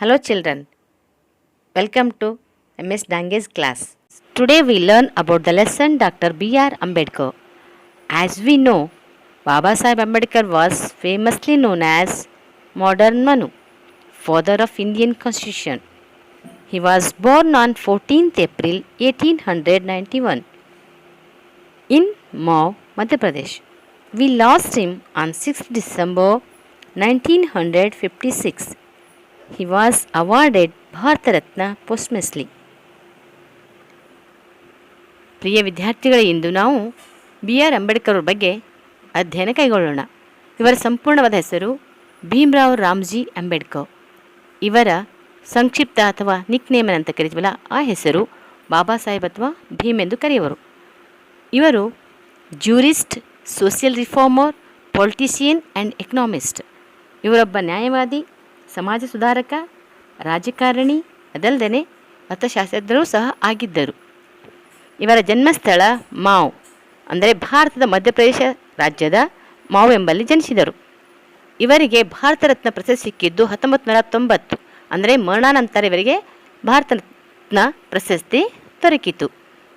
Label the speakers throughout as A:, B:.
A: Hello children, welcome to MS Dange's class. Today we learn about the lesson Dr. B.R. Ambedkar. As we know, Baba Sahib Ambedkar was famously known as Modern Manu, father of Indian Constitution. He was born on 14th April 1891 in Mau, Madhya Pradesh. We lost him on 6th December 1956. He was awarded Bharat Ratna posthumously. ಪ್ರಿಯ ವಿದ್ಯಾರ್ಥಿಗಳೇ, ಇಂದು ನಾವು B R Ambedkar ಬಗ್ಗೆ ಅಧ್ಯಯನ ಕೈಗೊಳ್ಳೋಣ. ಇವರ ಸಂಪೂರ್ಣವಾದ ಹೆಸರು ಭೀಮ್ರಾವ್ ರಾಮ್ಜಿ ಅಂಬೇಡ್ಕರ್. ಇವರ ಸಂಕ್ಷಿಪ್ತ ಅಥವಾ ನಿಕ್ ನೇಮ್ ಅಂತ ಕರಿತೀವಲ್ಲ, ಆ ಹೆಸರು ಬಾಬಾ ಸಾಹೇಬ್ ಅಥವಾ ಭೀಮ್ ಎಂದು ಕರೆಯುವರು. ಇವರು jurist, social reformer, politician and economist. ಇವರೊಬ್ಬ ನ್ಯಾಯವಾದಿ, ಸಮಾಜ ಸುಧಾರಕ, ರಾಜಕಾರಣಿ, ಅದಲ್ಲದೆ ಅರ್ಥಶಾಸ್ತ್ರಜ್ಞರೂ ಸಹ ಆಗಿದ್ದರು. ಇವರ ಜನ್ಮಸ್ಥಳ ಮಾವ್, ಅಂದರೆ ಭಾರತದ ಮಧ್ಯಪ್ರದೇಶ ರಾಜ್ಯದ ಮಾವ್ ಎಂಬಲ್ಲಿ ಜನಿಸಿದರು. ಇವರಿಗೆ ಭಾರತ ರತ್ನ ಪ್ರಶಸ್ತಿ ಸಿಕ್ಕಿದ್ದು 1990, ಅಂದರೆ ಮರಣಾನಂತರ ಇವರಿಗೆ ಭಾರತ ರತ್ನ ಪ್ರಶಸ್ತಿ ದೊರಕಿತು.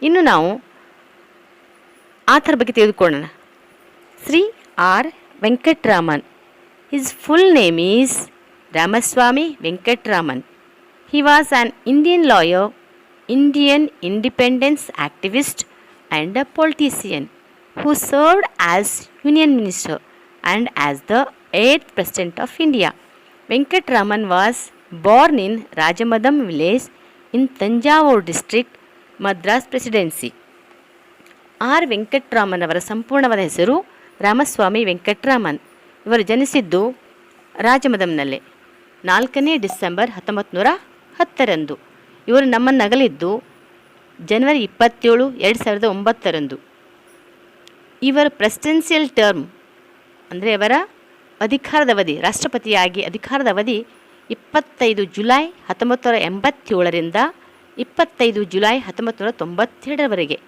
A: ಇನ್ನು ನಾವು ಆತನ ಬಗ್ಗೆ ತಿಳಿದುಕೊಳ್ಳೋಣ. Shri R Venkataraman. His full name is Ramaswamy Venkataraman. He was an Indian lawyer, Indian independence activist and a politician who served as Union Minister and as the 8th President of India. Venkataraman was born in Rajamadam village in Tanjavur district, Madras Presidency. R Venkataraman ಅವರ ಸಂಪೂರ್ಣವಾದ ಹೆಸರು ರಾಮಸ್ವಾಮಿ ವೆಂಕಟರಾಮನ್. ಇವರು ಜನಿಸಿದ್ದು ರಾಜಮದಮ್ನಲ್ಲೇ 4ನೇ December 1910. ಇವರು ನಮ್ಮನ್ನು ಅಗಲಿದ್ದು ಜನವರಿ 27, 2009. ಇವರ presidential term ಅಂದರೆ ಅವರ ಅಧಿಕಾರದ ಅವಧಿ, ರಾಷ್ಟ್ರಪತಿಯಾಗಿ ಅಧಿಕಾರದ ಅವಧಿ 25 ಜುಲೈ 1987ರಿಂದ 25 ಜುಲೈ 1992ರವರೆಗೆ.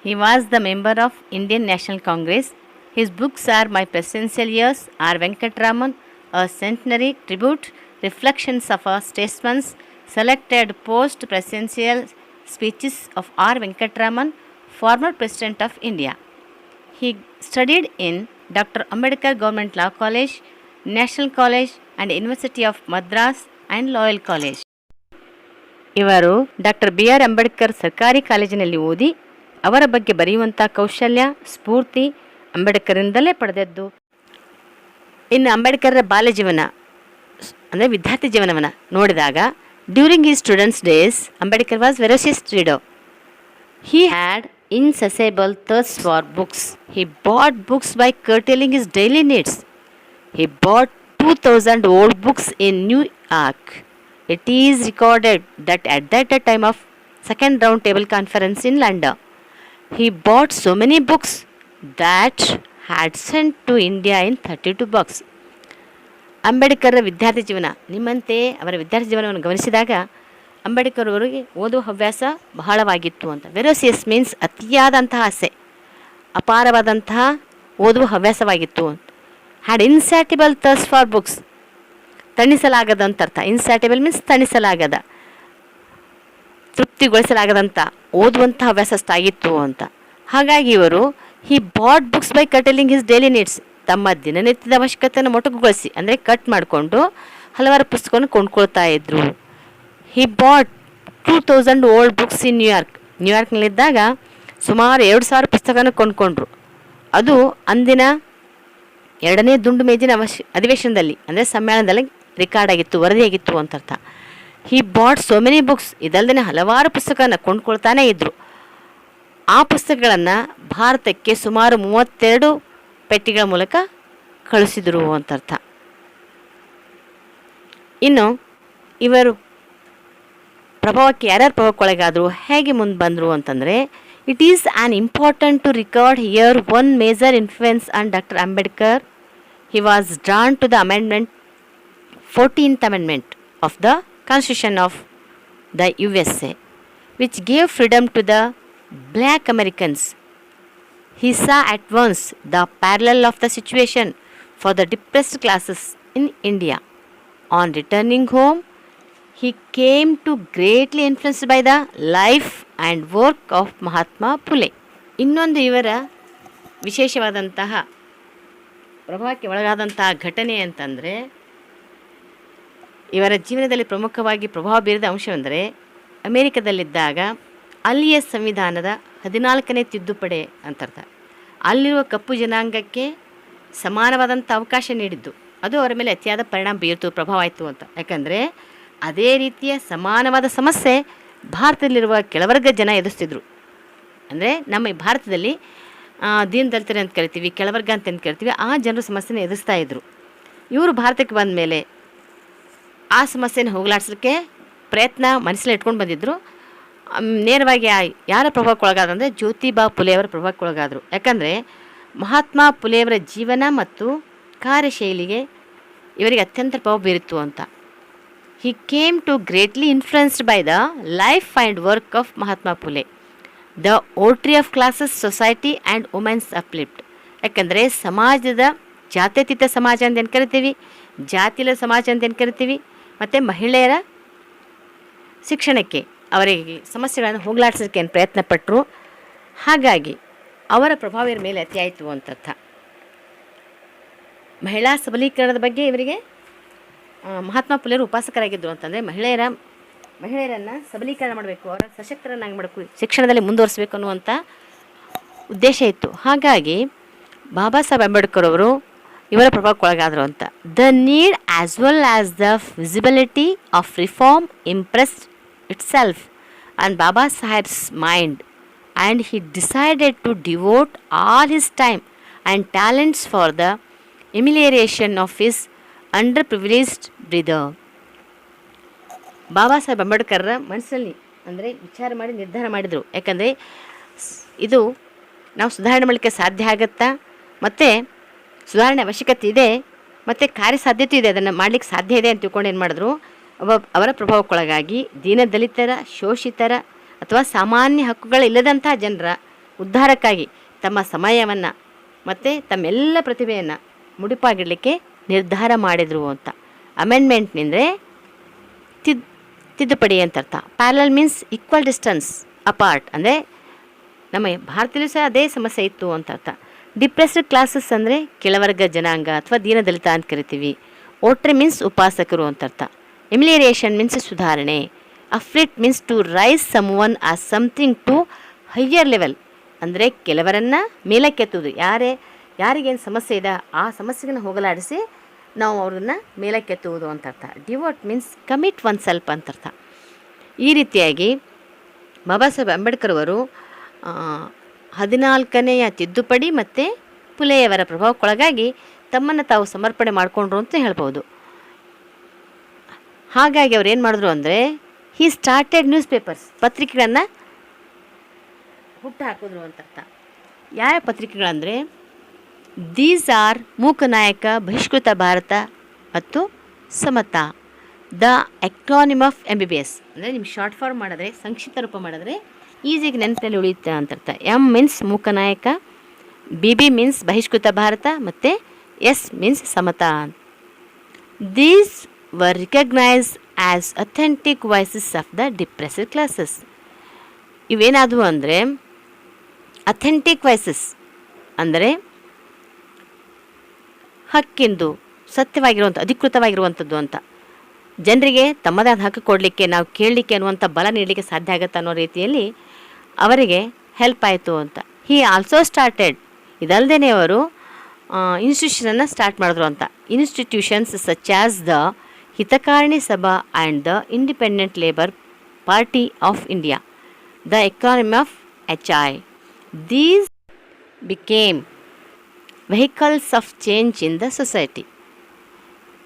A: He was the member of Indian National Congress. His books are My Presidential Years, R. Venkataraman, A Centenary Tribute, Reflections of a Statesman's Selected Post-Presidential Speeches of R. Venkataraman, former President of India. He studied in Dr. Ambedkar Government Law College, National College and University of Madras and Loyal College. ಇವರು doctor B R Ambedkar ಸರ್ಕಾರಿ ಕಾಲೇಜಿನಲ್ಲಿ ಓದಿ ಅವರ ಬಗ್ಗೆ ಬರೆಯುವಂಥ ಕೌಶಲ್ಯ, ಸ್ಫೂರ್ತಿ ಅಂಬೇಡ್ಕರಿಂದಲೇ ಪಡೆದದ್ದು. ಇನ್ನು ಅಂಬೇಡ್ಕರ್ರ ಬಾಲ್ಯ ಜೀವನ ಅಂದರೆ ವಿದ್ಯಾರ್ಥಿ ಜೀವನವನ್ನು ನೋಡಿದಾಗ, during his students days Ambedkar was voracious reader. He had insatiable thirst for books. He bought books by curtailing his daily needs. He bought 2000 old books in New York. It is recorded that at that time of second round table conference in London, he bought so many books that had sent to India in 32 bucks. Ambedkar ವಿದ್ಯಾರ್ಥಿ ಜೀವನ ನಿಮ್ಮಂತೆ ಅವರ ವಿದ್ಯಾರ್ಥಿ ಜೀವನವನ್ನು ಗಮನಿಸಿದಾಗ ಅಂಬೇಡ್ಕರ್ ಅವರಿಗೆ ಓದುವ ಹವ್ಯಾಸ ಬಹಳವಾಗಿತ್ತು ಅಂತ. ವೆರೋಸಿಯಸ್ ಮೀನ್ಸ್ ಅತಿಯಾದಂತಹ ಆಸೆ, ಅಪಾರವಾದಂತಹ ಓದುವ ಹವ್ಯಾಸವಾಗಿತ್ತು ಅಂತ. ಹ್ಯಾಡ್ ಇನ್ಸ್ಯಾಟಿಬಲ್ ಥರ್ಸ್ಟ್ ಫಾರ್ ಬುಕ್ಸ್, ತಣಿಸಲಾಗದಂತ ಅರ್ಥ. ಇನ್ಸ್ಯಾಟಿಬಲ್ ಮೀನ್ಸ್ ತಣಿಸಲಾಗದ, ತೃಪ್ತಿಗೊಳಿಸಲಾಗದಂಥ ಓದುವಂಥ ಹವ್ಯಾಸಷ್ಟಾಗಿತ್ತು ಅಂತ. ಹಾಗಾಗಿ ಇವರು he bought books by curtailing his daily needs, ತಮ್ಮ ದಿನನಿತ್ಯದ ಅವಶ್ಯಕತೆಯನ್ನು ಮೊಟಕುಗೊಳಿಸಿ ಅಂದರೆ ಕಟ್ ಮಾಡಿಕೊಂಡು ಹಲವಾರು ಪುಸ್ತಕವನ್ನು ಕೊಂಡ್ಕೊಳ್ತಾ ಇದ್ರು. ಹಿ ಬಾಟ್ 2000 ಓಲ್ಡ್ ಬುಕ್ಸ್ ಇನ್ ನ್ಯೂಯಾರ್ಕ್ನಲ್ಲಿದ್ದಾಗ ಸುಮಾರು 2000 ಪುಸ್ತಕನ ಕೊಂಡ್ಕೊಂಡ್ರು. ಅದು ಅಂದಿನ 2ನೇ ದುಂಡು ಮೇಜಿನ ಅಧಿವೇಶನದಲ್ಲಿ ಅಂದರೆ ಸಮ್ಮೇಳನದಲ್ಲಿ ರೆಕಾರ್ಡ್ ಆಗಿತ್ತು, ವರದಿಯಾಗಿತ್ತು ಅಂತ ಅರ್ಥ. ಹಿ ಬಾಟ್ ಸೋ ಮೆನಿ ಬುಕ್ಸ್, ಇದಲ್ಲದೆ ಹಲವಾರು ಪುಸ್ತಕನ ಕೊಂಡ್ಕೊಳ್ತಾನೇ ಇದ್ದರು. ಆ ಪುಸ್ತಕಗಳನ್ನು ಭಾರತಕ್ಕೆ ಸುಮಾರು 32 ಪೆಟ್ಟಿಗಳ ಮೂಲಕ ಕಳಿಸಿದರು ಅಂತ ಅರ್ಥ. ಇನ್ನು ಇವರು ಪ್ರಭಾವಕ್ಕೆ ಯಾರ್ಯಾರು ಪ್ರಭಾವಕ್ಕೊಳಗಾದರು, ಹೇಗೆ ಮುಂದೆ ಬಂದರು ಅಂತಂದರೆ, it is an important to record here one major influence on doctor Ambedkar. He was drawn to the amendment 14th Amendment of the Constitution of the USA, which gave freedom to the Black Americans. He saw at once the parallel of the situation for the depressed classes in India. On returning home, he came to greatly influenced by the life and work of Mahatma Phule. ಇನ್ನೊಂದು ಇವರ ವಿಶೇಷವಾದಂತಹ ಪ್ರಭಾವಕ್ಕೆ ಒಳಗಾದಂತಹ ಘಟನೆ ಅಂತಂದರೆ, ಇವರ ಜೀವನದಲ್ಲಿ ಪ್ರಮುಖವಾಗಿ ಪ್ರಭಾವ ಬೀರಿದ ಅಂಶವೆಂದರೆ, ಅಮೇರಿಕದಲ್ಲಿದ್ದಾಗ ಅಲ್ಲಿಯ ಸಂವಿಧಾನದ 14ನೇ ತಿದ್ದುಪಡಿ ಅಂತರ್ಥ. ಅಲ್ಲಿರುವ ಕಪ್ಪು ಜನಾಂಗಕ್ಕೆ ಸಮಾನವಾದಂಥ ಅವಕಾಶ ನೀಡಿದ್ದು ಅದು ಅವರ ಮೇಲೆ ಅತಿಯಾದ ಪರಿಣಾಮ ಬೀರ್ತು, ಪ್ರಭಾವ ಆಯಿತು ಅಂತ. ಯಾಕಂದರೆ ಅದೇ ರೀತಿಯ ಸಮಾನವಾದ ಸಮಸ್ಯೆ ಭಾರತದಲ್ಲಿರುವ ಕೆಳವರ್ಗ ಜನ ಎದುರಿಸ್ತಿದ್ರು. ಅಂದರೆ ನಮ್ಮ ಈ ಭಾರತದಲ್ಲಿ ದೀನ ದಲಿತರು ಅಂತ ಕರಿತೀವಿ, ಕೆಳವರ್ಗ ಅಂತ ಕರಿತೀವಿ, ಆ ಜನರು ಸಮಸ್ಯೆನ ಎದುರಿಸ್ತಾ ಇದ್ದರು. ಇವರು ಭಾರತಕ್ಕೆ ಬಂದ ಮೇಲೆ ಆ ಸಮಸ್ಯೆನ ಹೋಗಲಾಡಿಸಲಿಕ್ಕೆ ಪ್ರಯತ್ನ ಮನಸ್ಸಲ್ಲಿ ಇಟ್ಕೊಂಡು ಬಂದಿದ್ದರು. ನೇರವಾಗಿ ಯಾರ ಪ್ರಭಾವಕ್ಕೊಳಗಾದ್ರು ಅಂದರೆ ಜ್ಯೋತಿಬಾ ಫುಲೆಯವರ ಪ್ರಭಾವಕ್ಕೊಳಗಾದರು. ಯಾಕಂದರೆ ಮಹಾತ್ಮ ಫುಲೆಯವರ ಜೀವನ ಮತ್ತು ಕಾರ್ಯಶೈಲಿಗೆ ಇವರಿಗೆ ಅತ್ಯಂತ ಪ್ರಭಾವ ಬೀರಿತ್ತು ಅಂತ. He came to greatly influenced by the life and work of Mahatma Phule, the votary of classes society and women's uplift. ಯಾಕಂದರೆ ಸಮಾಜದ ಜಾತ್ಯತೀತ ಸಮಾಜ ಅಂತ ಏನು ಕರಿತೀವಿ, ಜಾತಿಲ ಸಮಾಜ ಅಂತ ಏನು ಕರಿತೀವಿ, ಮತ್ತು ಮಹಿಳೆಯರ ಶಿಕ್ಷಣಕ್ಕೆ ಅವರಿಗೆ ಸಮಸ್ಯೆಗಳನ್ನು ಹೋಗಲಾಡಿಸೋಕ್ಕೆ ಏನು ಪ್ರಯತ್ನ ಪಟ್ಟರು. ಹಾಗಾಗಿ ಅವರ ಪ್ರಭಾವ ಇವರ ಮೇಲೆ ಅತಿ ಆಯಿತು ಅಂತರ್ಥ. ಮಹಿಳಾ ಸಬಲೀಕರಣದ ಬಗ್ಗೆ ಇವರಿಗೆ ಮಹಾತ್ಮ ಫುಲೆಯವರು ಉಪಾಸಕರಾಗಿದ್ದರು. ಅಂತಂದರೆ ಮಹಿಳೆಯರನ್ನು ಸಬಲೀಕರಣ ಮಾಡಬೇಕು, ಅವರ ಸಶಕ್ತರನ್ನಾಗಿ ಮಾಡಬೇಕು, ಶಿಕ್ಷಣದಲ್ಲಿ ಮುಂದುವರಿಸಬೇಕು ಅನ್ನುವಂಥ ಉದ್ದೇಶ ಇತ್ತು. ಹಾಗಾಗಿ ಬಾಬಾ ಸಾಹೇಬ್ ಅಂಬೇಡ್ಕರ್ ಅವರು ಇವರ ಪ್ರಭಾವಕ್ಕೊಳಗಾದರು ಅಂತ. The need as well as the visibility of reform impressed itself on Baba Saheb's mind, and he decided to devote all his time and talents for the amelioration of his underprivileged brother. Baba Saheb ಅಂಬೇಡ್ಕರ್ರ ಮನಸ್ಸಲ್ಲಿ ಅಂದರೆ ವಿಚಾರ ಮಾಡಿ ನಿರ್ಧಾರ ಮಾಡಿದರು. ಯಾಕಂದರೆ ಇದು ನಾವು ಸುಧಾರಣೆ ಮಾಡಲಿಕ್ಕೆ ಸಾಧ್ಯ ಆಗುತ್ತಾ, ಮತ್ತು ಸುಧಾರಣೆ ಅವಶ್ಯಕತೆ ಇದೆ, ಮತ್ತು ಕಾರ್ಯಸಾಧ್ಯತೆ ಇದೆ, ಅದನ್ನು ಮಾಡಲಿಕ್ಕೆ ಸಾಧ್ಯ ಇದೆ ಅಂತ ತಿಳ್ಕೊಂಡು ಏನು ಮಾಡಿದ್ರು, ಅವರ ಪ್ರಭಾವಕ್ಕೊಳಗಾಗಿ ದೀನದಲಿತರ, ಶೋಷಿತರ ಅಥವಾ ಸಾಮಾನ್ಯ ಹಕ್ಕುಗಳಿಲ್ಲದಂಥ ಜನರ ಉದ್ಧಾರಕ್ಕಾಗಿ ತಮ್ಮ ಸಮಯವನ್ನು ಮತ್ತು ತಮ್ಮೆಲ್ಲ ಪ್ರತಿಭೆಯನ್ನು ಮುಡಿಪಾಗಿಡಲಿಕ್ಕೆ ನಿರ್ಧಾರ ಮಾಡಿದರು ಅಂತ. ಅಮೆಂಡ್ಮೆಂಟ್ನಿಂದರೆ ತಿದ್ದುಪಡಿ ಅಂತ ಅರ್ಥ. Parallel means equal distance apart, ಅಂದರೆ ನಮ್ಮ ಭಾರತದಲ್ಲೂ ಸಹ ಅದೇ ಸಮಸ್ಯೆ ಇತ್ತು ಅಂತ ಅರ್ಥ. ಡಿಪ್ರೆಸ್ಡ್ ಕ್ಲಾಸಸ್ ಅಂದರೆ ಕೆಳವರ್ಗ ಜನಾಂಗ ಅಥವಾ ದೀನದಲಿತ ಅಂತ ಕರಿತೀವಿ. ಓಟ್ರಿ ಮೀನ್ಸ್ ಉಪಾಸಕರು ಅಂತ ಅರ್ಥ. ಎಮಿಲಿಯರೇಷನ್ ಮೀನ್ಸ್ ಸುಧಾರಣೆ. Uplift means to raise someone as something to higher level, ಅಂದರೆ ಕೆಲವರನ್ನು ಮೇಲಕ್ಕೆತ್ತುವುದು. ಯಾರಿಗೇನು ಸಮಸ್ಯೆ ಇದೆ ಆ ಸಮಸ್ಯೆಯನ್ನು ಹೋಗಲಾಡಿಸಿ ನಾವು ಅವ್ರನ್ನ ಮೇಲಕ್ಕೆತ್ತುವುದು ಅಂತ ಅರ್ಥ. Devote means commit oneself ಅಂತ ಅರ್ಥ. ಈ ರೀತಿಯಾಗಿ ಬಾಬಾ ಸಾಹೇಬ್ ಅಂಬೇಡ್ಕರ್ ಅವರು 14ನೇ ತಿದ್ದುಪಡಿ ಮತ್ತು ಫುಲೆಯವರ ಪ್ರಭಾವಕ್ಕೊಳಗಾಗಿ ತಮ್ಮನ್ನು ತಾವು ಸಮರ್ಪಣೆ ಮಾಡಿಕೊಂಡ್ರು ಅಂತ ಹೇಳ್ಬೋದು. ಹಾಗಾಗಿ ಅವ್ರು ಏನು ಮಾಡಿದ್ರು ಅಂದರೆ, ಹಿ ಸ್ಟಾರ್ಟೆಡ್ ನ್ಯೂಸ್ ಪೇಪರ್ಸ್, ಪತ್ರಿಕೆಗಳನ್ನು ಹುಟ್ಟು ಹಾಕಿದ್ರು ಅಂತ ಅರ್ಥ. ಯಾವ ಪತ್ರಿಕೆಗಳಂದರೆ, ದೀಸ್ ಆರ್ ಮೂಕನಾಯಕ, ಬಹಿಷ್ಕೃತ ಭಾರತ ಮತ್ತು ಸಮತಾ, ದ ಎಕ್ರಾನಿಮ್ ಆಫ್ MBBS. ಅಂದರೆ ನಿಮ್ಮ ಶಾರ್ಟ್ ಫಾರ್ಮ್ ಮಾಡಿದ್ರೆ, ಸಂಕ್ಷಿಪ್ತ ರೂಪ ಮಾಡಿದ್ರೆ ಈಸಿಗೆ ನೆನಪಿನಲ್ಲಿ ಉಳಿಯುತ್ತೆ ಅಂತ ಅರ್ಥ. M means Mooknayak, BB means Bahishkrit Bharat, ಮತ್ತು S means Samata. These were recognized as authentic voices of the depressed classes. ಇವೇನಾದವು ಅಂದರೆ ಅಥೆಂಟಿಕ್ ವಾಯ್ಸಸ್, ಅಂದರೆ ಹಕ್ಕಿಂದು, ಸತ್ಯವಾಗಿರುವಂಥ, ಅಧಿಕೃತವಾಗಿರುವಂಥದ್ದು ಅಂತ. ಜನರಿಗೆ ತಮ್ಮದೇ ಆದ ಹಕ್ಕು ಕೊಡಲಿಕ್ಕೆ, ನಾವು ಕೇಳಲಿಕ್ಕೆ ಅನ್ನುವಂಥ ಬಲ ನೀಡಲಿಕ್ಕೆ ಸಾಧ್ಯ ಆಗುತ್ತೆ ಅನ್ನೋ ರೀತಿಯಲ್ಲಿ ಅವರಿಗೆ ಹೆಲ್ಪ್ ಆಯಿತು ಅಂತ. ಹಿ ಆಲ್ಸೋ ಸ್ಟಾರ್ಟೆಡ್, ಇದಲ್ಲದೇ ಅವರು ಇನ್ಸ್ಟಿಟ್ಯೂಷನನ್ನು ಸ್ಟಾರ್ಟ್ ಮಾಡಿದ್ರು ಅಂತ. ಇನ್ಸ್ಟಿಟ್ಯೂಷನ್ಸ್ ಸಚ್ ಆಸ್ ದ ಹಿತಕಾರಿಣಿ ಸಭಾ and the independent labour party of India, the economy of HI. These became vehicles of change in the society.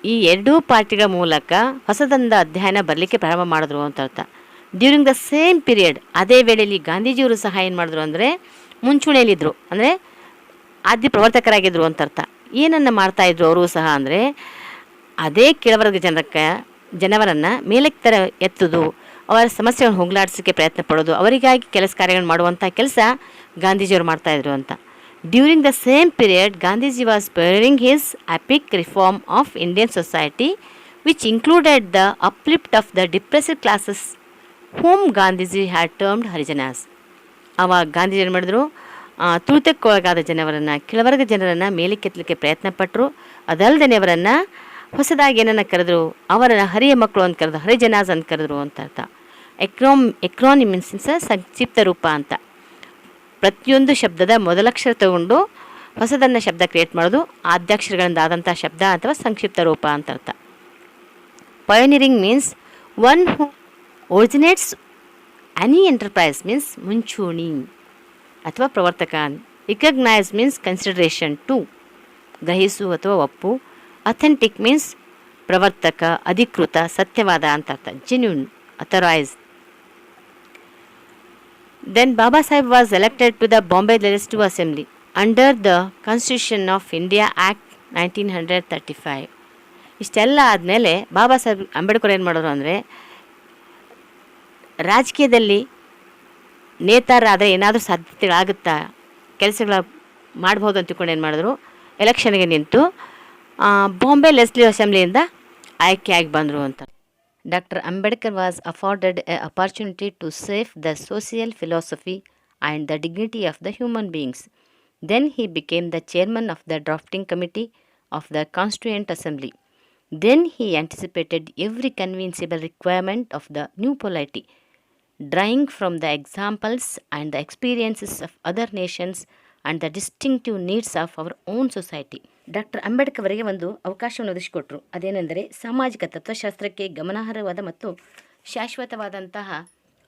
A: ಈ ಎರಡೂ ಪಾರ್ಟಿಗಳ ಮೂಲಕ ಹೊಸದೊಂದು ಅಧ್ಯಯನ ಬರಲಿಕ್ಕೆ ಪ್ರಾರಂಭ ಮಾಡಿದ್ರು ಅಂತ ಅರ್ಥ. ಡ್ಯೂರಿಂಗ್ ದ ಸೇಮ್ ಪೀರಿಯಡ್, ಅದೇ ವೇಳೆಯಲ್ಲಿ ಗಾಂಧೀಜಿಯವರು ಸಹ ಏನು ಮಾಡಿದ್ರು ಅಂದರೆ ಮುಂಚೂಣಿಯಲ್ಲಿದ್ದರು, ಅಂದರೆ ಆದ್ಯ ಪ್ರವರ್ತಕರಾಗಿದ್ದರು ಅಂತ ಅರ್ಥ. ಏನನ್ನು ಮಾಡ್ತಾಯಿದ್ರು ಅವರು ಸಹ ಅಂದರೆ, ಅದೇ ಕೆಳವರ್ಗ ಜನವರನ್ನು ಮೇಲಕ್ಕೆ ಎತ್ತುವುದು, ಅವರ ಸಮಸ್ಯೆಗಳನ್ನು ಹೋಗಲಾಡಿಸೋಕ್ಕೆ ಪ್ರಯತ್ನ ಪಡೋದು, ಅವರಿಗಾಗಿ ಕೆಲಸ ಕಾರ್ಯಗಳನ್ನು ಮಾಡುವಂಥ ಕೆಲಸ ಗಾಂಧೀಜಿಯವರು ಮಾಡ್ತಾಯಿದ್ರು ಅಂತ. During the same period Gandhiji was spearing his epic reform of Indian society which included the uplift of the depressed classes whom Gandhiji had termed Harijanas. ಆವಾಗ ಗಾಂಧೀಜಿ ಏನು ಮಾಡಿದ್ರು, ತುಳಿತಕ್ಕೊಳಗಾದ ಜನವರನ್ನು, ಕೆಳವರ್ಗ ಜನರನ್ನು ಮೇಲಕ್ಕೆತ್ತಲಿಕ್ಕೆ ಪ್ರಯತ್ನ ಪಟ್ಟರು. ಅದಲ್ಲದೆ ಅವರನ್ನು ಹೊಸದಾಗಿ ಏನನ್ನು ಕರೆದ್ರು, ಅವರನ್ನು ಹರಿಯ ಮಕ್ಕಳು ಅಂತ ಕರೆದ್ರು, ಹರಿಜನಾಸ್ ಅಂತ ಕರೆದ್ರು ಅಂತ ಅರ್ಥ. ಎಕ್ರಾನಿಮಿನ್ಸ್ ಸಂಕ್ಷಿಪ್ತ ರೂಪ ಅಂತ. ಪ್ರತಿಯೊಂದು ಶಬ್ದದ ಮೊದಲಕ್ಷರ ತಗೊಂಡು ಹೊಸದನ್ನು ಶಬ್ದ ಕ್ರಿಯೇಟ್ ಮಾಡೋದು ಆದ್ಯಾಕ್ಷರಗಳಿಂದ ಆದಂಥ ಶಬ್ದ ಅಥವಾ ಸಂಕ್ಷಿಪ್ತ ರೂಪ ಅಂತ ಅರ್ಥ. Pioneering means one who originates any enterprise means ಮುಂಚೂಣಿ ಅಥವಾ ಪ್ರವರ್ತಕ. ರಿಕಗ್ನೈಸ್ ಮೀನ್ಸ್ ಕನ್ಸಿಡರೇಷನ್ ಟು ಗ್ರಹಿಸು ಅಥವಾ ಒಪ್ಪು. ಅಥೆಂಟಿಕ್ ಮೀನ್ಸ್ ಪ್ರವರ್ತಕ, ಅಧಿಕೃತ, ಸತ್ಯವಾದ ಅಂತ ಅರ್ಥ. Genuine, authorise. Then Baba Sahib was elected to the Bombay Legislative Assembly under the Constitution of India Act 1935. ಇಷ್ಟೆಲ್ಲ ಆದಮೇಲೆ ಬಾಬಾ ಸಾಹೇಬ್ ಅಂಬೇಡ್ಕರ್ ಏನು ಮಾಡೋರು ಅಂದರೆ, ರಾಜಕೀಯದಲ್ಲಿ ನೇತಾರಾದರೆ ಏನಾದರೂ ಸಾಧ್ಯತೆಗಳಾಗುತ್ತಾ, ಕೆಲಸಗಳ ಮಾಡ್ಬೋದು ಅಂತ ತಿಳ್ಕೊಂಡು ಏನು ಮಾಡಿದ್ರು, ಎಲೆಕ್ಷನ್ಗೆ ನಿಂತು ಬಾಂಬೆ ಲೆಜಿಸ್ಲೇಟಿವ್ ಅಸೆಂಬ್ಲಿಯಿಂದ ಆಯ್ಕೆಯಾಗಿ ಬಂದರು ಅಂತ. Dr. Ambedkar was afforded an opportunity to save the social philosophy and the dignity of the human beings. Then he became the chairman of the drafting committee of the Constituent Assembly. Then he anticipated every conceivable requirement of the new polity, drawing from the examples and the experiences of other nations and the distinctive needs of our own society. Doctor Ambedkar ಅವರಿಗೆ ಒಂದು ಅವಕಾಶವನ್ನು ಒದಗಿಸಿಕೊಟ್ರು. ಅದೇನೆಂದರೆ ಸಾಮಾಜಿಕ ತತ್ವಶಾಸ್ತ್ರಕ್ಕೆ ಗಮನಾರ್ಹವಾದ ಮತ್ತು ಶಾಶ್ವತವಾದಂತಹ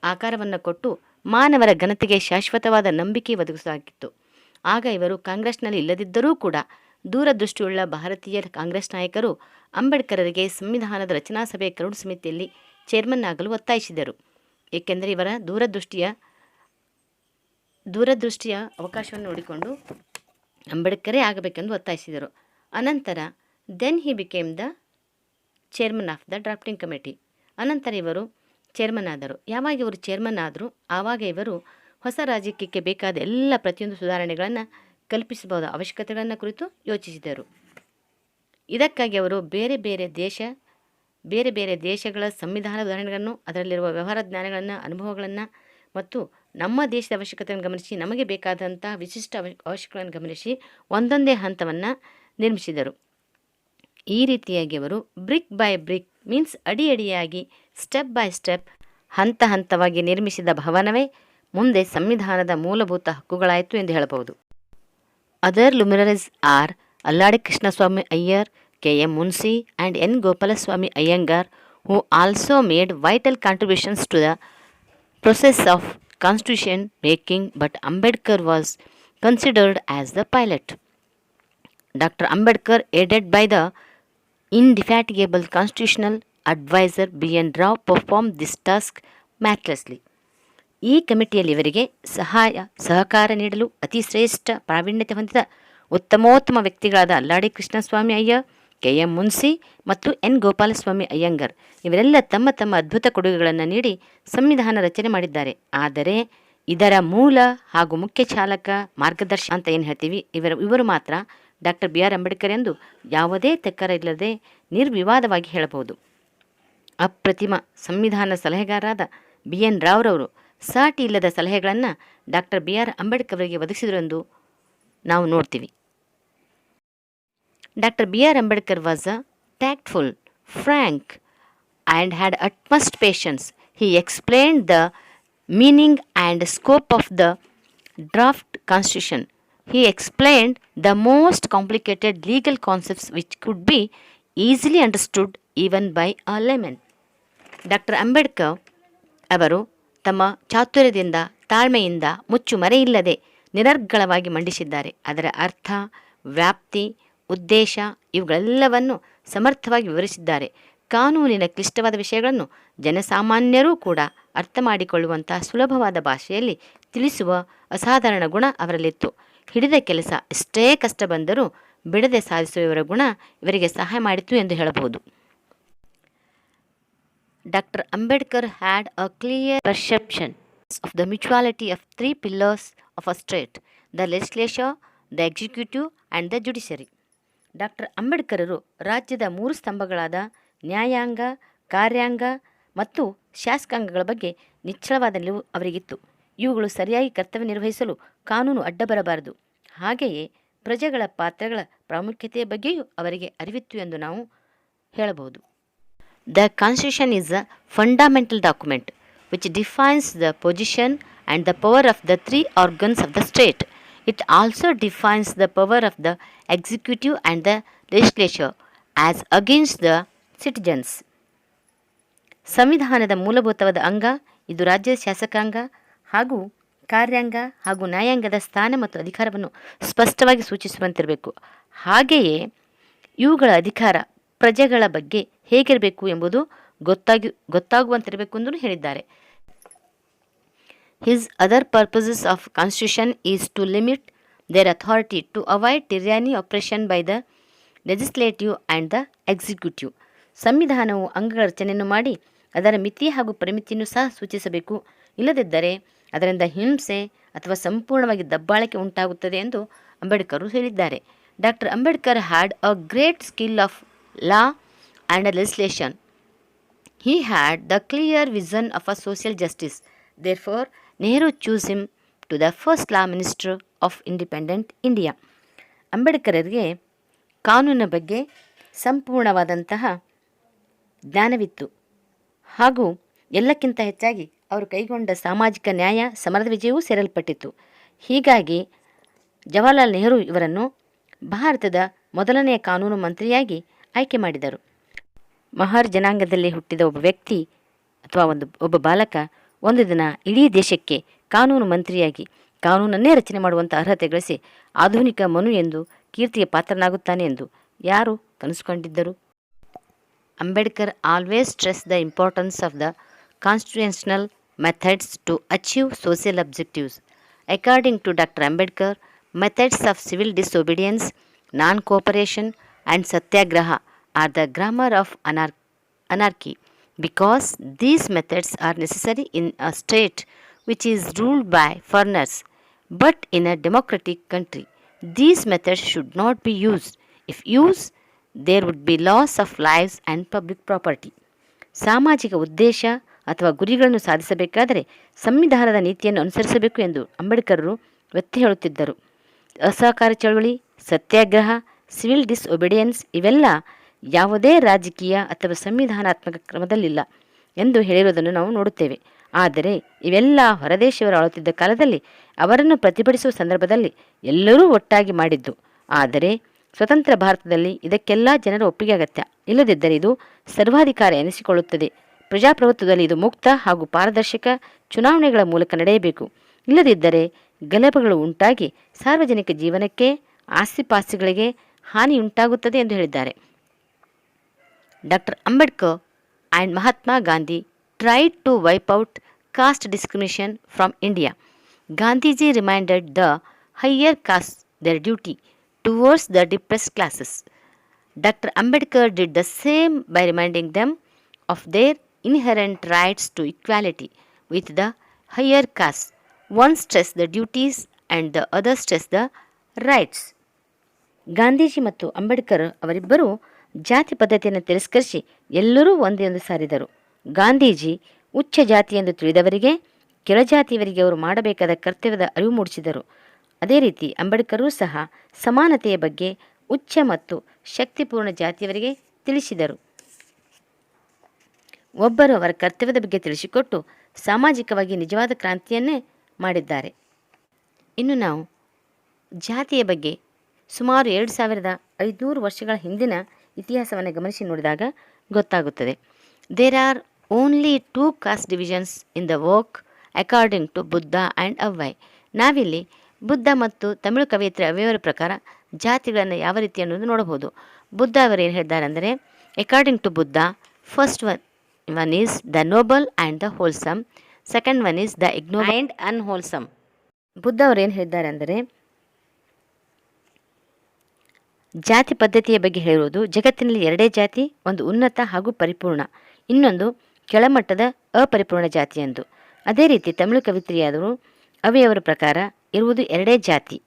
A: ಆಕಾರವನ್ನು ಕೊಟ್ಟು ಮಾನವರ ಘನತೆಗೆ ಶಾಶ್ವತವಾದ ನಂಬಿಕೆ ಒದಗಿಸಲಾಗಿತ್ತು. ಆಗ ಇವರು ಕಾಂಗ್ರೆಸ್ನಲ್ಲಿ ಇಲ್ಲದಿದ್ದರೂ ಕೂಡ ದೂರದೃಷ್ಟಿಯುಳ್ಳ ಭಾರತೀಯ ಕಾಂಗ್ರೆಸ್ ನಾಯಕರು ಅಂಬೇಡ್ಕರರಿಗೆ ಸಂವಿಧಾನದ ರಚನಾ ಸಭೆಯ ಕರಡು ಸಮಿತಿಯಲ್ಲಿ ಚೇರ್ಮನ್ ಆಗಲು ಒತ್ತಾಯಿಸಿದರು. ಏಕೆಂದರೆ ಇವರ ದೂರದೃಷ್ಟಿಯ ಅವಕಾಶವನ್ನು ನೋಡಿಕೊಂಡು ಅಂಬೇಡ್ಕರೇ ಆಗಬೇಕೆಂದು ಒತ್ತಾಯಿಸಿದರು. ಅನಂತರ then he became the chairman of the drafting committee. ಅನಂತರ ಇವರು ಚೇರ್ಮನ್ ಆದರು. ಯಾವಾಗ ಇವರು ಚೇರ್ಮನ್ ಆದರು, ಆವಾಗ ಇವರು ಹೊಸ ರಾಜಕೀಯಕ್ಕೆ ಬೇಕಾದ ಎಲ್ಲ ಪ್ರತಿಯೊಂದು ಸುಧಾರಣೆಗಳನ್ನು ಕಲ್ಪಿಸಬಹುದಾದ ಅವಶ್ಯಕತೆಗಳನ್ನು ಕುರಿತು ಯೋಚಿಸಿದರು. ಇದಕ್ಕಾಗಿ ಅವರು ಬೇರೆ ಬೇರೆ ದೇಶಗಳ ಸಂವಿಧಾನದ ಉದಾಹರಣೆಗಳನ್ನು, ಅದರಲ್ಲಿರುವ ವ್ಯವಹಾರ ಜ್ಞಾನಗಳನ್ನು, ಅನುಭವಗಳನ್ನು ಮತ್ತು ನಮ್ಮ ದೇಶದ ಅವಶ್ಯಕತೆಯನ್ನು ಗಮನಿಸಿ ನಮಗೆ ಬೇಕಾದಂಥ ವಿಶಿಷ್ಟ ಅವಶ್ಯಕತೆಗಳನ್ನು ಗಮನಿಸಿ ಒಂದೊಂದೇ ಹಂತವನ್ನು ನಿರ್ಮಿಸಿದರು. ಈ ರೀತಿಯಾಗಿ ಅವರು ಬ್ರಿಕ್ ಬೈ ಬ್ರಿಕ್ ಮೀನ್ಸ್ ಅಡಿಯಾಗಿ ಸ್ಟೆಪ್ ಬೈ ಸ್ಟೆಪ್ ಹಂತ ಹಂತವಾಗಿ ನಿರ್ಮಿಸಿದ ಭವನವೇ ಮುಂದೆ ಸಂವಿಧಾನದ ಮೂಲಭೂತ ಹಕ್ಕುಗಳಾಯಿತು ಎಂದು ಹೇಳಬಹುದು. Other luminaries are Alladi Krishnaswamy Iyer, K M. Munshi and N. Gopalaswamy Iyengar, who also made vital contributions to the process of constitution making, but Ambedkar was considered as the pilot. Dr. Ambedkar, aided by the indefatigable constitutional advisor B.N. Rao, performed this task matchlessly. ಈ ಕಮಿಟಿಯಲ್ಲಿ ಇವರಿಗೆ ಸಹಕಾರ ನೀಡಲು ಅತಿ ಶ್ರೇಷ್ಠ ಪ್ರಾವೀಣ್ಯತೆ ಹೊಂದಿದ ಉತ್ತಮೋತ್ತಮ ವ್ಯಕ್ತಿಗಳಾದ ಅಲ್ಲಾಡಿ Krishnaswamy Iyer, K M. Munshi ಮತ್ತು N. Gopalaswamy Iyengar ಇವರೆಲ್ಲ ತಮ್ಮ ತಮ್ಮ ಅದ್ಭುತ ಕೊಡುಗೆಗಳನ್ನು ನೀಡಿ ಸಂವಿಧಾನ ರಚನೆ ಮಾಡಿದ್ದಾರೆ. ಆದರೆ ಇದರ ಮೂಲ ಹಾಗೂ ಮುಖ್ಯ ಚಾಲಕ ಮಾರ್ಗದರ್ಶಿ ಅಂತ ಏನು ಹೇಳ್ತೀವಿ, ಇವರು ಮಾತ್ರ ಡಾಕ್ಟರ್ ಬಿ ಆರ್ ಅಂಬೇಡ್ಕರ್ ಎಂದು ಯಾವುದೇ ತೆಕ್ಕರ ಇಲ್ಲದೆ ನಿರ್ವಿವಾದವಾಗಿ ಹೇಳಬಹುದು. ಅಪ್ರತಿಮ ಸಂವಿಧಾನ ಸಲಹೆಗಾರರಾದ ಬಿ ಎನ್ ರಾವ್ರವರು ಸಾಟಿ ಇಲ್ಲದ ಸಲಹೆಗಳನ್ನು ಡಾಕ್ಟರ್ ಬಿ ಆರ್ ಅಂಬೇಡ್ಕರ್ ಅವರಿಗೆ ಒದಗಿಸಿದರು ಎಂದು ನಾವು ನೋಡ್ತೀವಿ. Dr. B.R. Ambedkar was a tactful, frank, and had utmost patience. He explained the meaning and scope of the draft constitution. He explained the most complicated legal concepts which could be easily understood even by a layman. Doctor Ambedkar ಅವರು ತಮ್ಮ ಚಾತುರ್ಯದಿಂದ, ತಾಳ್ಮೆಯಿಂದ, ಮುಚ್ಚುಮರೆಯಿಲ್ಲದೆ ನಿರರ್ಗಳವಾಗಿ ಮಂಡಿಸಿದ್ದಾರೆ. ಅದರ ಅರ್ಥ, ವ್ಯಾಪ್ತಿ, ಉದ್ದೇಶ ಇವುಗಳೆಲ್ಲವನ್ನು ಸಮರ್ಥವಾಗಿ ವಿವರಿಸಿದ್ದಾರೆ. ಕಾನೂನಿನ ಕ್ಲಿಷ್ಟವಾದ ವಿಷಯಗಳನ್ನು ಜನಸಾಮಾನ್ಯರೂ ಕೂಡ ಅರ್ಥ ಮಾಡಿಕೊಳ್ಳುವಂಥ ಸುಲಭವಾದ ಭಾಷೆಯಲ್ಲಿ ತಿಳಿಸುವ ಅಸಾಧಾರಣ ಗುಣ ಅವರಲ್ಲಿತ್ತು. ಹಿಡಿದ ಕೆಲಸ ಎಷ್ಟೇ ಕಷ್ಟ ಬಂದರೂ ಬಿಡದೆ ಸಾಧಿಸುವ ಇವರ ಗುಣ ಇವರಿಗೆ ಸಹಾಯ ಮಾಡಿತು ಎಂದು ಹೇಳಬಹುದು. Doctor Ambedkar had a clear perception of the mutuality of 3 pillars of a state: the legislature, the executive and the judiciary. Doctor ಅಂಬೇಡ್ಕರರು ರಾಜ್ಯದ 3 ಸ್ತಂಭಗಳಾದ ನ್ಯಾಯಾಂಗ, ಕಾರ್ಯಾಂಗ ಮತ್ತು ಶಾಸಕಾಂಗಗಳ ಬಗ್ಗೆ ನಿಚ್ಚಳವಾದ ನಿಲುವು ಅವರಿಗಿತ್ತು. ಇವುಗಳು ಸರಿಯಾಗಿ ಕರ್ತವ್ಯ ನಿರ್ವಹಿಸಲು ಕಾನೂನು ಅಡ್ಡಬರಬಾರದು. ಹಾಗೆಯೇ ಪ್ರಜೆಗಳ ಪಾತ್ರಗಳ ಪ್ರಾಮುಖ್ಯತೆಯ ಬಗ್ಗೆಯೂ ಅವರಿಗೆ ಅರಿವಿತ್ತು ಎಂದು ನಾವು ಹೇಳಬಹುದು. The constitution is a fundamental document which defines the position and the power of the three organs of the state. It also defines the power of the executive and the legislature as against the citizens. ಸಂವಿಧಾನದ ಮೂಲಭೂತವಾದ ಅಂಗ ಇದು ರಾಜ್ಯದ ಶಾಸಕಾಂಗ ಹಾಗೂ ಕಾರ್ಯಾಂಗ ಹಾಗೂ ನ್ಯಾಯಾಂಗದ ಸ್ಥಾನ ಮತ್ತು ಅಧಿಕಾರವನ್ನು ಸ್ಪಷ್ಟವಾಗಿ ಸೂಚಿಸುವಂತಿರಬೇಕು. ಹಾಗೆಯೇ ಇವುಗಳ ಅಧಿಕಾರ ಪ್ರಜೆಗಳ ಬಗ್ಗೆ ಹೇಗಿರಬೇಕು ಎಂಬುದು ಗೊತ್ತಾಗುವಂತಿರಬೇಕು ಎಂದು ಹೇಳಿದ್ದಾರೆ. His other purposes of constitution is to limit their authority to avoid tyranny oppression by the legislative and the executive. ಸಂವಿಧಾನವು ಅಂಗಗಳ ರಚನೆಯನ್ನು ಮಾಡಿ ಅದರ ಮಿತಿ ಹಾಗೂ ಪರಿಮಿತಿಯನ್ನು ಸಹ ಸೂಚಿಸಬೇಕು. ಇಲ್ಲದಿದ್ದರೆ ಅದರಿಂದ ಹಿಂಸೆ ಅಥವಾ ಸಂಪೂರ್ಣವಾಗಿ ದಬ್ಬಾಳಿಕೆ ಉಂಟಾಗುತ್ತದೆ ಎಂದು ಅಂಬೇಡ್ಕರ್ ಹೇಳಿದ್ದಾರೆ. Doctor Ambedkar had a great skill of law and legislation. He had the clear vision of a social justice. Therefore, Nehru chose him to the first law minister of independent India. ಅಂಬೇಡ್ಕರರಿಗೆ ಕಾನೂನಿನ ಬಗ್ಗೆ ಸಂಪೂರ್ಣವಾದಂತಹ ಜ್ಞಾನವಿತ್ತು ಹಾಗೂ ಎಲ್ಲಕ್ಕಿಂತ ಹೆಚ್ಚಾಗಿ ಅವರು ಕೈಗೊಂಡ ಸಾಮಾಜಿಕ ನ್ಯಾಯ ಸಮರದ ವಿಜಯವೂ ಸೇರಲ್ಪಟ್ಟಿತ್ತು. ಹೀಗಾಗಿ ಜವಾಹರ್ಲಾಲ್ ನೆಹರು ಇವರನ್ನು ಭಾರತದ ಮೊದಲನೆಯ ಕಾನೂನು ಮಂತ್ರಿಯಾಗಿ ಆಯ್ಕೆ ಮಾಡಿದರು. ಮಹಾರ್ ಜನಾಂಗದಲ್ಲಿ ಹುಟ್ಟಿದ ಒಬ್ಬ ವ್ಯಕ್ತಿ ಅಥವಾ ಒಬ್ಬ ಬಾಲಕ ಒಂದು ದಿನ ಇಡೀ ದೇಶಕ್ಕೆ ಕಾನೂನು ಮಂತ್ರಿಯಾಗಿ ಕಾನೂನನ್ನೇ ರಚನೆ ಮಾಡುವಂಥ ಅರ್ಹತೆ ಗಳಿಸಿ ಆಧುನಿಕ ಮನು ಎಂದು ಕೀರ್ತಿಗೆ ಪಾತ್ರನಾಗುತ್ತಾನೆ ಎಂದು ಯಾರು ಕನಸುಕೊಂಡಿದ್ದರು? Ambedkar always stress the importance of the constitutional methods to achieve social objectives. According to doctor Ambedkar, methods of civil disobedience, non cooperation and satyagraha are the grammar of anarchy, because these methods are necessary in a state which is ruled by foreigners. But in a democratic country, these methods should not be used. If used, there would be loss of lives and public property. ಸಾಮಾಜಿಕ ಉದ್ದೇಶ ಅಥವಾ ಗುರಿಗಳನ್ನು ಸಾಧಿಸಬೇಕಾದರೆ ಸಂವಿಧಾನದ ನೀತಿಯನ್ನು ಅನುಸರಿಸಬೇಕು ಎಂದು ಅಂಬೇಡ್ಕರರು ಒತ್ತಿ ಹೇಳುತ್ತಿದ್ದರು. ಅಸಹಕಾರ ಚಳವಳಿ, ಸತ್ಯಾಗ್ರಹ, ಸಿವಿಲ್ ಡಿಸ್ಒಬಿಡಿಯನ್ಸ್ ಇವೆಲ್ಲ ಯಾವುದೇ ರಾಜಕೀಯ ಅಥವಾ ಸಂವಿಧಾನಾತ್ಮಕ ಕ್ರಮದಲ್ಲಿಲ್ಲ ಎಂದು ಹೇಳಿರುವುದನ್ನು ನಾವು ನೋಡುತ್ತೇವೆ. ಆದರೆ ಇವೆಲ್ಲ ಹೊರದೇಶವರು ಆಳುತ್ತಿದ್ದ ಕಾಲದಲ್ಲಿ ಅವರನ್ನು ಪ್ರತಿಭಟಿಸುವ ಸಂದರ್ಭದಲ್ಲಿ ಎಲ್ಲರೂ ಒಟ್ಟಾಗಿ ಮಾಡಿದ್ದು. ಆದರೆ ಸ್ವತಂತ್ರ ಭಾರತದಲ್ಲಿ ಇದಕ್ಕೆಲ್ಲ ಜನರ ಒಪ್ಪಿಗೆ ಅಗತ್ಯ. ಇಲ್ಲದಿದ್ದರೆ ಇದು ಸರ್ವಾಧಿಕಾರ ಎನಿಸಿಕೊಳ್ಳುತ್ತದೆ. ಪ್ರಜಾಪ್ರಭುತ್ವದಲ್ಲಿ ಇದು ಮುಕ್ತ ಹಾಗೂ ಪಾರದರ್ಶಕ ಚುನಾವಣೆಗಳ ಮೂಲಕ ನಡೆಯಬೇಕು. ಇಲ್ಲದಿದ್ದರೆ ಗಲಭೆಗಳು ಉಂಟಾಗಿ ಸಾರ್ವಜನಿಕ ಜೀವನಕ್ಕೆ, ಆಸ್ತಿಪಾಸ್ತಿಗಳಿಗೆ ಹಾನಿಯುಂಟಾಗುತ್ತದೆ ಎಂದು ಹೇಳಿದ್ದಾರೆ. Dr. Ambedkar and Mahatma Gandhi tried to wipe out caste discrimination from India. Gandhiji reminded the higher castes their duty towards the depressed classes. Dr. Ambedkar did the same by reminding them of their inherent rights to equality with the higher castes. One stressed the duties and the other stressed the rights. Gandhiji ಮತ್ತು ಅಂಬೇಡ್ಕರ್ ಅವರಿಬ್ಬರೂ ಜಾತಿ ಪದ್ಧತಿಯನ್ನು ತಿರಸ್ಕರಿಸಿ ಎಲ್ಲರೂ ಒಂದೇ ಎಂದು ಸಾರಿದರು. ಗಾಂಧೀಜಿ ಉಚ್ಚ ಜಾತಿ ಎಂದು ತಿಳಿದವರಿಗೆ ಕೆಳಜಾತಿಯವರಿಗೆ ಅವರು ಮಾಡಬೇಕಾದ ಕರ್ತವ್ಯದ ಅರಿವು ಮೂಡಿಸಿದರು. ಅದೇ ರೀತಿ ಅಂಬೇಡ್ಕರೂ ಸಹ ಸಮಾನತೆಯ ಬಗ್ಗೆ ಉಚ್ಚ ಮತ್ತು ಶಕ್ತಿಪೂರ್ಣ ಜಾತಿಯವರಿಗೆ ತಿಳಿಸಿದರು. ಒಬ್ಬರು ಅವರ ಕರ್ತವ್ಯದ ಬಗ್ಗೆ ತಿಳಿಸಿಕೊಟ್ಟು ಸಾಮಾಜಿಕವಾಗಿ ನಿಜವಾದ ಕ್ರಾಂತಿಯನ್ನೇ ಮಾಡಿದ್ದಾರೆ. ಇನ್ನು ನಾವು ಜಾತಿಯ ಬಗ್ಗೆ ಸುಮಾರು 2500 ವರ್ಷಗಳ ಹಿಂದಿನ ಇತಿಹಾಸವನ್ನು ಗಮನಿಸಿ ನೋಡಿದಾಗ ಗೊತ್ತಾಗುತ್ತದೆ. There are only 2 caste divisions in the work according to Buddha and Avvai. ನಾವಿಲ್ಲಿ ಬುದ್ಧ ಮತ್ತು ತಮಿಳು ಕವಯಿತ್ರಿ ಅವ್ಯವರ ಪ್ರಕಾರ ಜಾತಿಗಳನ್ನು ಯಾವ ರೀತಿ ಅನ್ನೋದು ನೋಡಬಹುದು. ಬುದ್ಧ ಅವರು ಏನು ಹೇಳಿದ್ದಾರೆ ಅಂದರೆ, according to Buddha, first one is the noble and the wholesome, second one is the ignoble and unwholesome. Buddha ಅವರು ಏನು ಹೇಳಿದ್ದಾರೆ ಅಂದರೆ, ಜಾತಿ ಪದ್ಧತಿಯ ಬಗ್ಗೆ ಹೇಳಿರುವುದು ಜಗತ್ತಿನಲ್ಲಿ 2 ಜಾತಿ, ಒಂದು ಉನ್ನತ ಹಾಗೂ ಪರಿಪೂರ್ಣ, ಇನ್ನೊಂದು ಕೆಳಮಟ್ಟದ ಅಪರಿಪೂರ್ಣ ಜಾತಿ ಎಂದು. ಅದೇ ರೀತಿ ತಮಿಳು ಕವಿತ್ರಿಯಾದರು ಅವಯವರ ಪ್ರಕಾರ ಇರುವುದು 2 ಜಾತಿ.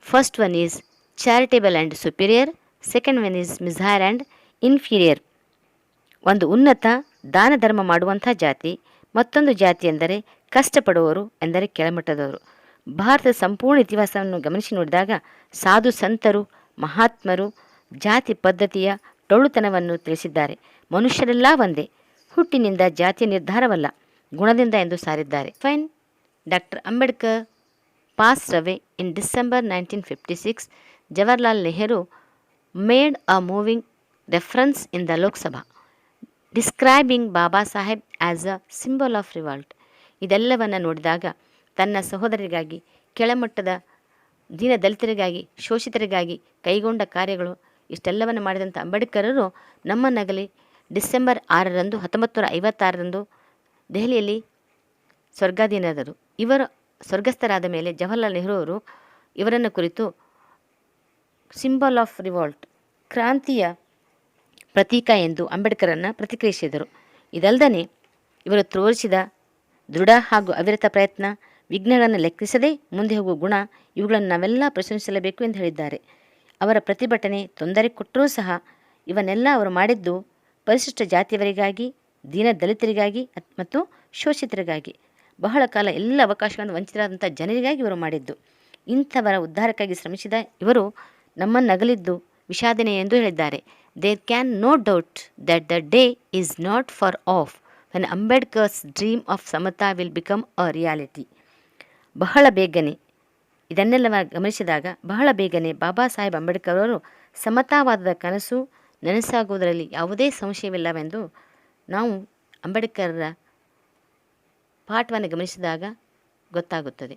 A: First one is charitable and superior, second one is miser and inferior. ಒಂದು ಉನ್ನತ ದಾನ ಧರ್ಮ ಮಾಡುವಂಥ ಜಾತಿ, ಮತ್ತೊಂದು ಜಾತಿ ಎಂದರೆ ಕಷ್ಟಪಡುವವರು ಎಂದರೆ ಕೆಳಮಟ್ಟದವರು. ಭಾರತದ ಸಂಪೂರ್ಣ ಇತಿಹಾಸವನ್ನು ಗಮನಿಸಿ ನೋಡಿದಾಗ ಸಾಧು ಸಂತರು, ಮಹಾತ್ಮರು ಜಾತಿ ಪದ್ಧತಿಯ ಟೊಳ್ಳುತನವನ್ನು ತಿಳಿಸಿದ್ದಾರೆ. ಮನುಷ್ಯರೆಲ್ಲ ಒಂದೇ, ಹುಟ್ಟಿನಿಂದ ಜಾತಿಯ ನಿರ್ಧಾರವಲ್ಲ, ಗುಣದಿಂದ ಎಂದು ಸಾರಿದ್ದಾರೆ. Fine. Doctor Ambedkar passed away in December 1956. Jawaharlal Nehru made a moving reference in the Lok Sabha, describing Baba Saheb as a symbol of revolt. ಇದೆಲ್ಲವನ್ನು ನೋಡಿದಾಗ ತನ್ನ ಸಹೋದರರಿಗಾಗಿ, ಕೆಳಮಟ್ಟದ ದೀನ ದಲಿತರಿಗಾಗಿ, ಶೋಷಿತರಿಗಾಗಿ ಕೈಗೊಂಡ ಕಾರ್ಯಗಳು ಇಷ್ಟೆಲ್ಲವನ್ನು ಮಾಡಿದಂಥ ಅಂಬೇಡ್ಕರರು ನಮ್ಮನ್ನಗಲಿ ಡಿಸೆಂಬರ್ 6ರಂದು 1956ರಂದು ದೆಹಲಿಯಲ್ಲಿ ಸ್ವರ್ಗಾಧೀನರಾದರು. ಇವರು ಸ್ವರ್ಗಸ್ಥರಾದ ಮೇಲೆ ಜವಾಹರ್ಲಾಲ್ ನೆಹರು ಅವರು ಇವರನ್ನು ಕುರಿತು ಸಿಂಬಲ್ ಆಫ್ ರಿವೋಲ್ಟ್, ಕ್ರಾಂತಿಯ ಪ್ರತೀಕ ಎಂದು ಅಂಬೇಡ್ಕರನ್ನು ಪ್ರತಿಕ್ರಿಯಿಸಿದರು. ಇದಲ್ಲದೆ ಇವರು ತೋರಿಸಿದ ದೃಢ ಹಾಗೂ ಅವಿರತ ಪ್ರಯತ್ನ, ವಿಘ್ನಗಳನ್ನು ಲೆಕ್ಕಿಸದೆ ಮುಂದೆ ಹೋಗುವ ಗುಣ, ಇವುಗಳನ್ನು ನಾವೆಲ್ಲ ಪ್ರಶಂಸಿಸಲೇಬೇಕು ಎಂದು ಹೇಳಿದ್ದಾರೆ. ಅವರ ಪ್ರತಿಭಟನೆ ತೊಂದರೆ ಕೊಟ್ಟರೂ ಸಹ ಇವನ್ನೆಲ್ಲ ಅವರು ಮಾಡಿದ್ದು ಪರಿಶಿಷ್ಟ ಜಾತಿಯವರಿಗಾಗಿ, ದೀನ ದಲಿತರಿಗಾಗಿ ಮತ್ತು ಶೋಷಿತರಿಗಾಗಿ, ಬಹಳ ಕಾಲ ಎಲ್ಲ ಅವಕಾಶಗಳನ್ನು ವಂಚಿತರಾದಂಥ ಜನರಿಗಾಗಿ ಇವರು ಮಾಡಿದ್ದು. ಇಂಥವರ ಉದ್ಧಾರಕ್ಕಾಗಿ ಶ್ರಮಿಸಿದ ಇವರು ನಮ್ಮನ್ನಗಲಿದ್ದು ವಿಷಾದನೆ ಎಂದು ಹೇಳಿದ್ದಾರೆ. There can no doubt that the day is not far off when Ambedkar's dream of samata will become a reality. ಬಹಳ ಬೇಗನೆ ಇದನ್ನೆಲ್ಲ ಗಮನಿಸಿದಾಗ ಬಹಳ ಬೇಗನೆ ಬಾಬಾ ಸಾಹೇಬ್ ಅಂಬೇಡ್ಕರ್ ಅವರು ಸಮತಾವಾದದ ಕನಸು ನನಸಾಗುವುದರಲ್ಲಿ ಯಾವುದೇ ಸಂಶಯವಿಲ್ಲವೆಂದು ನಾವು ಅಂಬೇಡ್ಕರ್ರ ಪಾಠವನ್ನು ಗಮನಿಸಿದಾಗ ಗೊತ್ತಾಗುತ್ತದೆ.